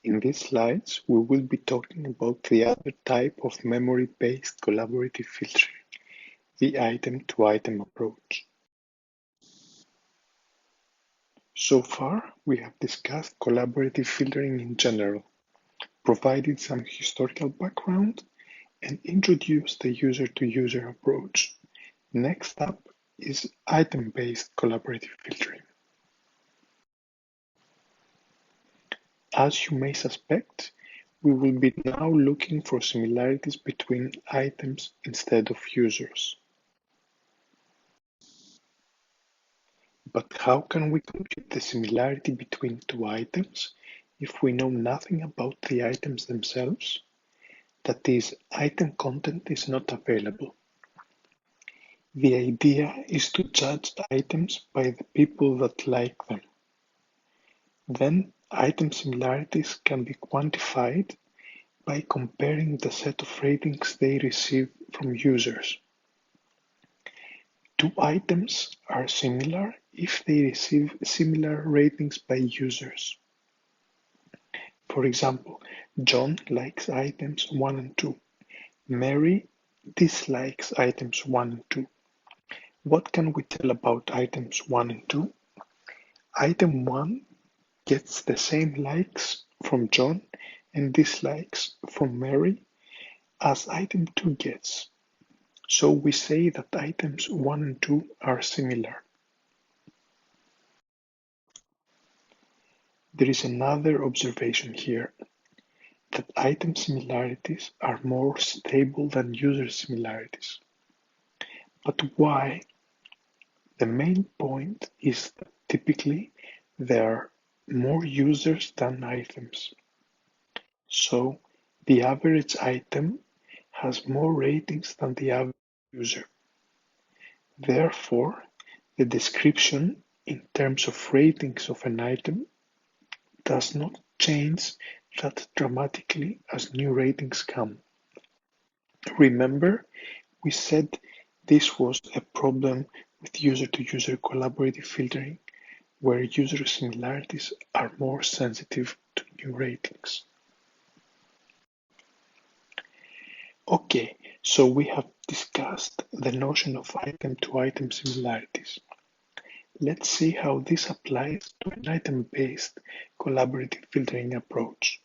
In these slides, we will be talking about the other type of memory-based collaborative filtering, the item-to-item approach. So far, we have discussed collaborative filtering in general, provided some historical background, and introduced the user-to-user approach. Next up is item-based collaborative filtering. As you may suspect, we will be now looking for similarities between items instead of users. But how can we compute the similarity between two items if we know nothing about the items themselves? That is, item content is not available. The idea is to judge items by the people that like them. Then, item similarities can be quantified by comparing the set of ratings they receive from users. Two items are similar if they receive similar ratings by users. For example, John likes items 1 and 2. Mary dislikes items 1 and 2. What can we tell about items 1 and 2? Item 1 gets the same likes from John and dislikes from Mary as item 2 gets. So we say that items 1 and 2 are similar. There is another observation here, that item similarities are more stable than user similarities. But why? The main point is that typically there are more users than items. So the average item has more ratings than the average user. Therefore, the description in terms of ratings of an item does not change that dramatically as new ratings come. Remember, we said this was a problem with user-to-user collaborative filtering, where user similarities are more sensitive to new ratings. Okay, so we have discussed the notion of item-to-item similarities. Let's see how this applies to an item-based collaborative filtering approach.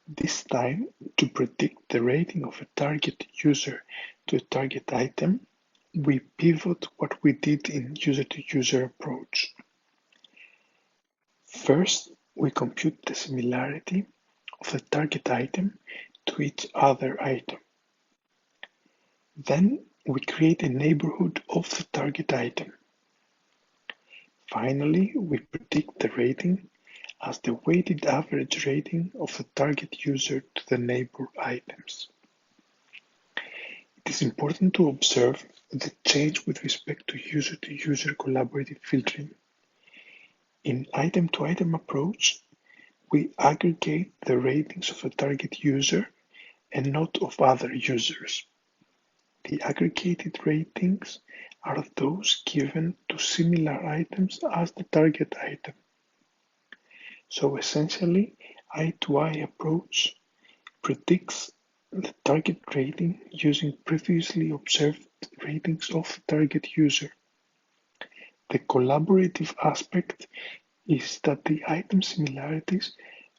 This time, to predict the rating of a target user to a target item, we pivot what we did in user-to-user approach. First, we compute the similarity of the target item to each other item. Then, we create a neighborhood of the target item. Finally, we predict the rating as the weighted average rating of the target user to the neighbor items. It is important to observe the change with respect to user-to-user collaborative filtering. In item-to-item approach, we aggregate the ratings of a target user and not of other users. The aggregated ratings are those given to similar items as the target item. So essentially, eye-to-eye approach predicts the target rating using previously observed ratings of the target user. The collaborative aspect is that the item similarities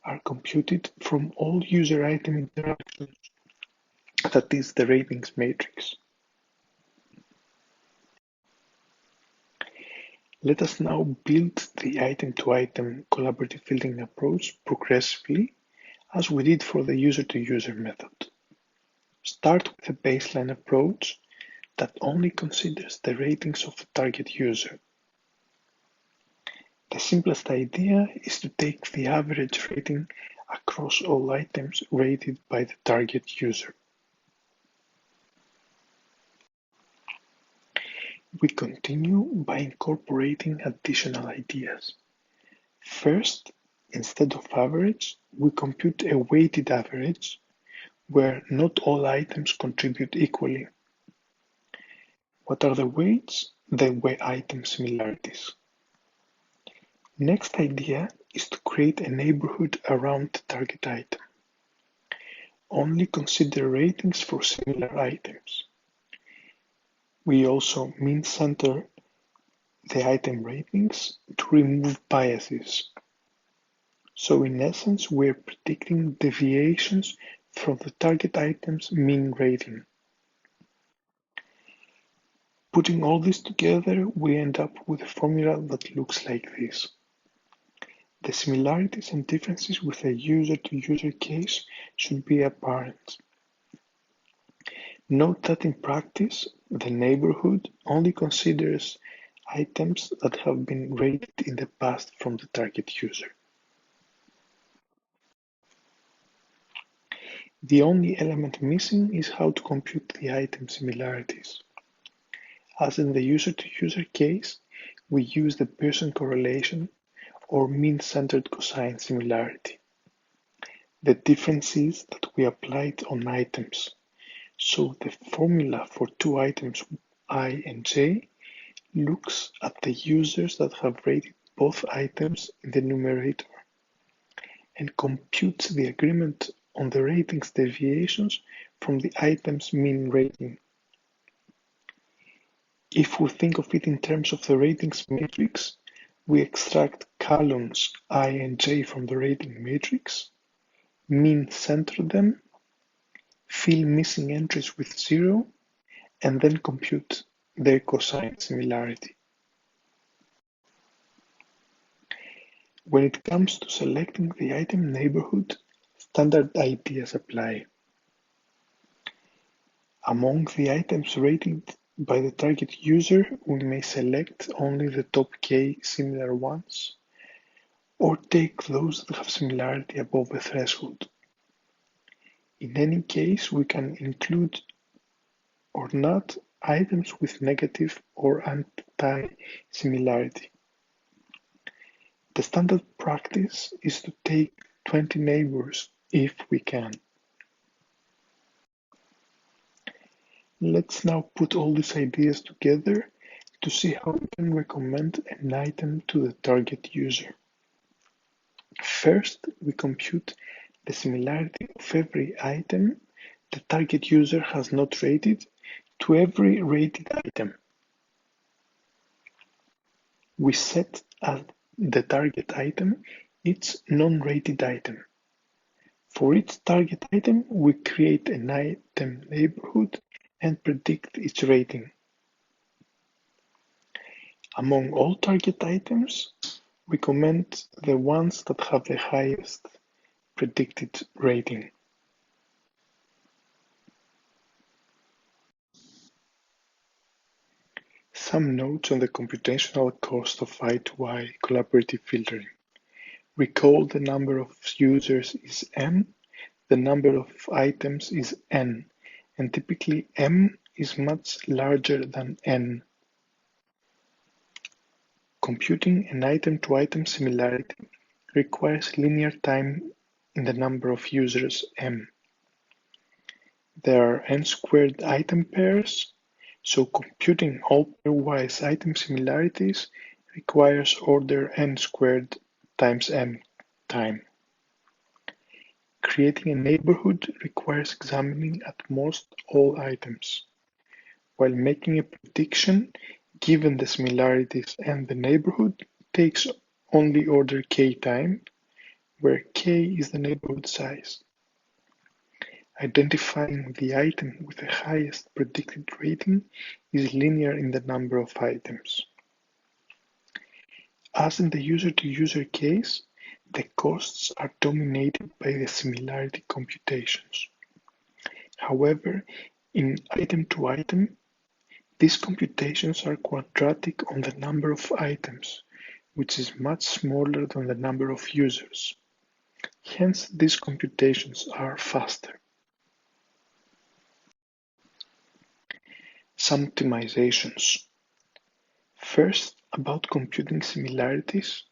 are computed from all user-item interactions, that is, the ratings matrix. Let us now build the item-to-item collaborative filtering approach progressively, as we did for the user-to-user method. Start with a baseline approach that only considers the ratings of the target user. The simplest idea is to take the average rating across all items rated by the target user. We continue by incorporating additional ideas. First, instead of average, we compute a weighted average where not all items contribute equally. What are the weights? The item similarities. Next idea is to create a neighborhood around the target item. Only consider ratings for similar items. We also mean center the item ratings to remove biases. So in essence, we're predicting deviations from the target item's mean rating. Putting all this together, we end up with a formula that looks like this. The similarities and differences with a user-to-user case should be apparent. Note that in practice, the neighborhood only considers items that have been rated in the past from the target user. The only element missing is how to compute the item similarities. As in the user-to-user case, we use the Pearson correlation or mean-centered cosine similarity. The difference is that we apply it on items, so the formula for two items I and j looks at the users that have rated both items in the numerator and computes the agreement on the ratings deviations from the item's mean rating. If we think of it in terms of the ratings matrix, we extract columns I and j from the rating matrix, mean center them, fill missing entries with 0, and then compute their cosine similarity. When it comes to selecting the item neighborhood, standard ideas apply. Among the items rated by the target user, we may select only the top k similar ones, or take those that have similarity above a threshold. In any case, we can include or not items with negative or anti-similarity. The standard practice is to take 20 neighbors if we can. Let's now put all these ideas together to see how we can recommend an item to the target user. First, we compute the similarity of every item the target user has not rated to every rated item. We set as the target item its non-rated item. For each target item, we create an item neighborhood and predict its rating. Among all target items, we comment the ones that have the highest predicted rating. Some notes on the computational cost of I2I collaborative filtering. Recall the number of users is m, the number of items is n, and typically m is much larger than n. Computing an item-to-item similarity requires linear time in the number of users m. There are n-squared item pairs, so computing all pairwise item similarities requires order n-squared times m time. Creating a neighborhood requires examining at most all items, while making a prediction given the similarities and the neighborhood takes only order k time, where k is the neighborhood size. Identifying the item with the highest predicted rating is linear in the number of items. As in the user-to-user case, the costs are dominated by the similarity computations. However, in item-to-item, these computations are quadratic on the number of items, which is much smaller than the number of users. Hence, these computations are faster. Some optimizations. First, about computing similarities,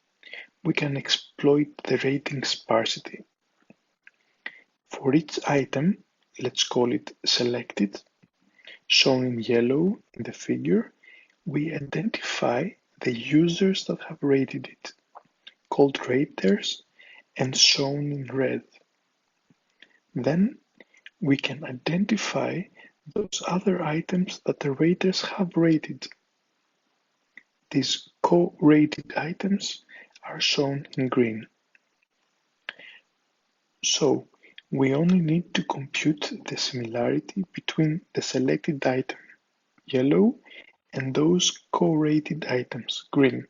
we can exploit the rating sparsity. For each item, let's call it selected, shown in yellow in the figure, we identify the users that have rated it, called raters and shown in red. Then we can identify those other items that the raters have rated. These co-rated items are shown in green. So we only need to compute the similarity between the selected item, yellow, and those co-rated items, green.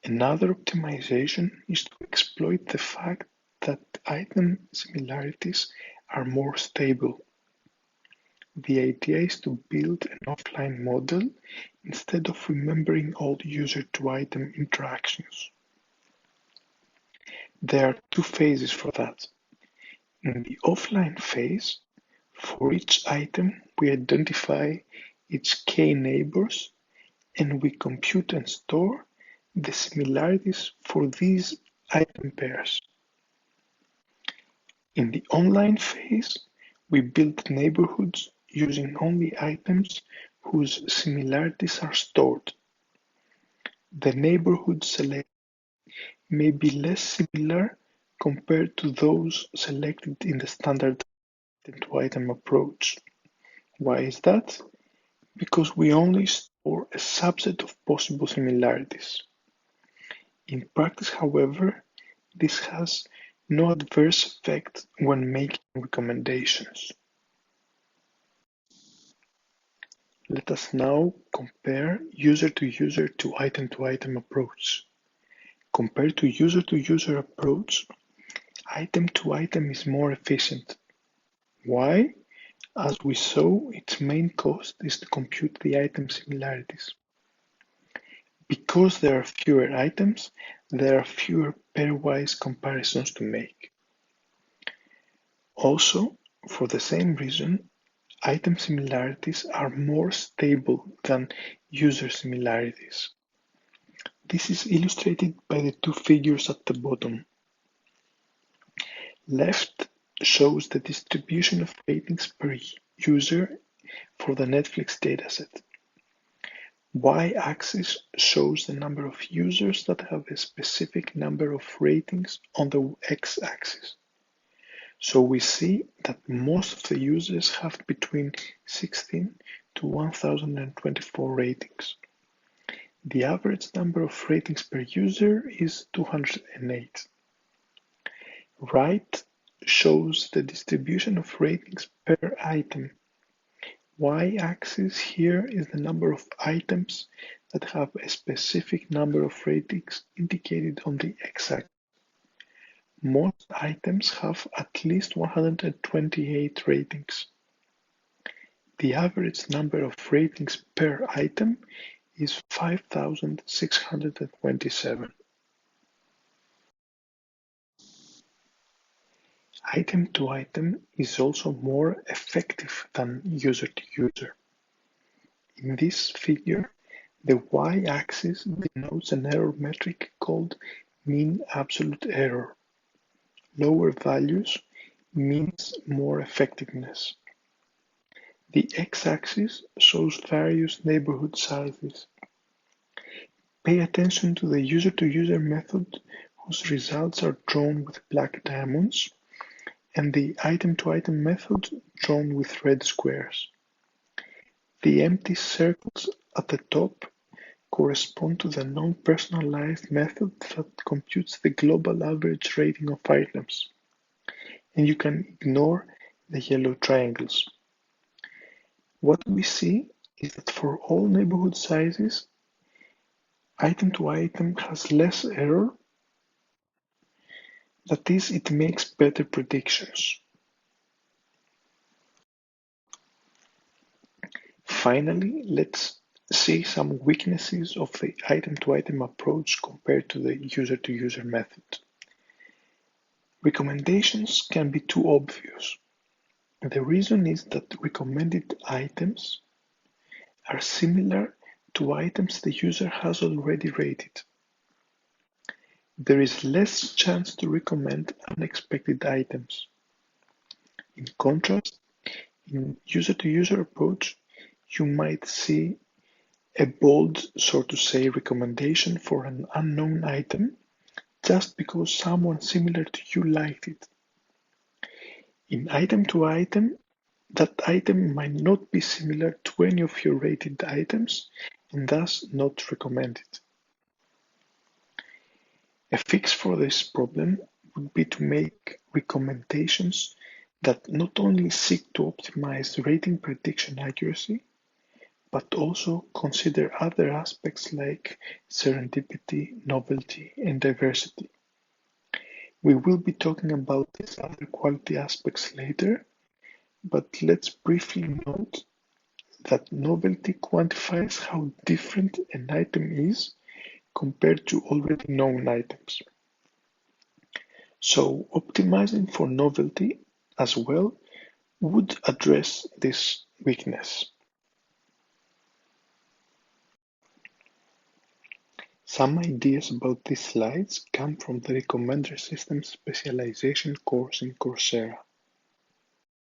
Another optimization is to exploit the fact that item similarities are more stable. The idea is to build an offline model instead of remembering all user-to-item interactions. There are two phases for that. In the offline phase, for each item, we identify its k-neighbors and we compute and store the similarities for these item pairs. In the online phase, we build neighborhoods using only items whose similarities are stored. The neighborhood selected may be less similar compared to those selected in the standard item-to-item approach. Why is that? Because we only store a subset of possible similarities. In practice, however, this has no adverse effect when making recommendations. Let us now compare user-to-user to item-to-item approach. Compared to user-to-user approach, item-to-item is more efficient. Why? As we saw, its main cost is to compute the item similarities. Because there are fewer items, there are fewer pairwise comparisons to make. Also, for the same reason, item similarities are more stable than user similarities. This is illustrated by the two figures at the bottom. Left shows the distribution of ratings per user for the Netflix dataset. Y-axis shows the number of users that have a specific number of ratings on the x-axis. So we see that most of the users have between 16 to 1024 ratings. The average number of ratings per user is 208. Right shows the distribution of ratings per item. Y-axis here is the number of items that have a specific number of ratings indicated on the x-axis. Most items have at least 128 ratings. The average number of ratings per item is 5,627. Item-to-item is also more effective than user-to-user. In this figure, the y-axis denotes an error metric called mean absolute error. Lower values means more effectiveness. The x-axis shows various neighborhood sizes. Pay attention to the user-to-user method whose results are drawn with black diamonds, and the item-to-item method drawn with red squares. The empty circles at the top correspond to the non-personalized method that computes the global average rating of items, and you can ignore the yellow triangles. What we see is that for all neighborhood sizes, item-to-item has less error. That is, it makes better predictions. Finally, let's see some weaknesses of the item-to-item approach compared to the user-to-user method. Recommendations can be too obvious. The reason is that recommended items are similar to items the user has already rated. There is less chance to recommend unexpected items. In contrast, in user-to-user approach, you might see a bold, so to say, recommendation for an unknown item just because someone similar to you liked it. In item to item, that item might not be similar to any of your rated items and thus not recommended. A fix for this problem would be to make recommendations that not only seek to optimize rating prediction accuracy, but also consider other aspects like serendipity, novelty, and diversity. We will be talking about these other quality aspects later, but let's briefly note that novelty quantifies how different an item is compared to already known items. So optimizing for novelty as well would address this weakness. Some ideas about these slides come from the Recommender System Specialization course in Coursera.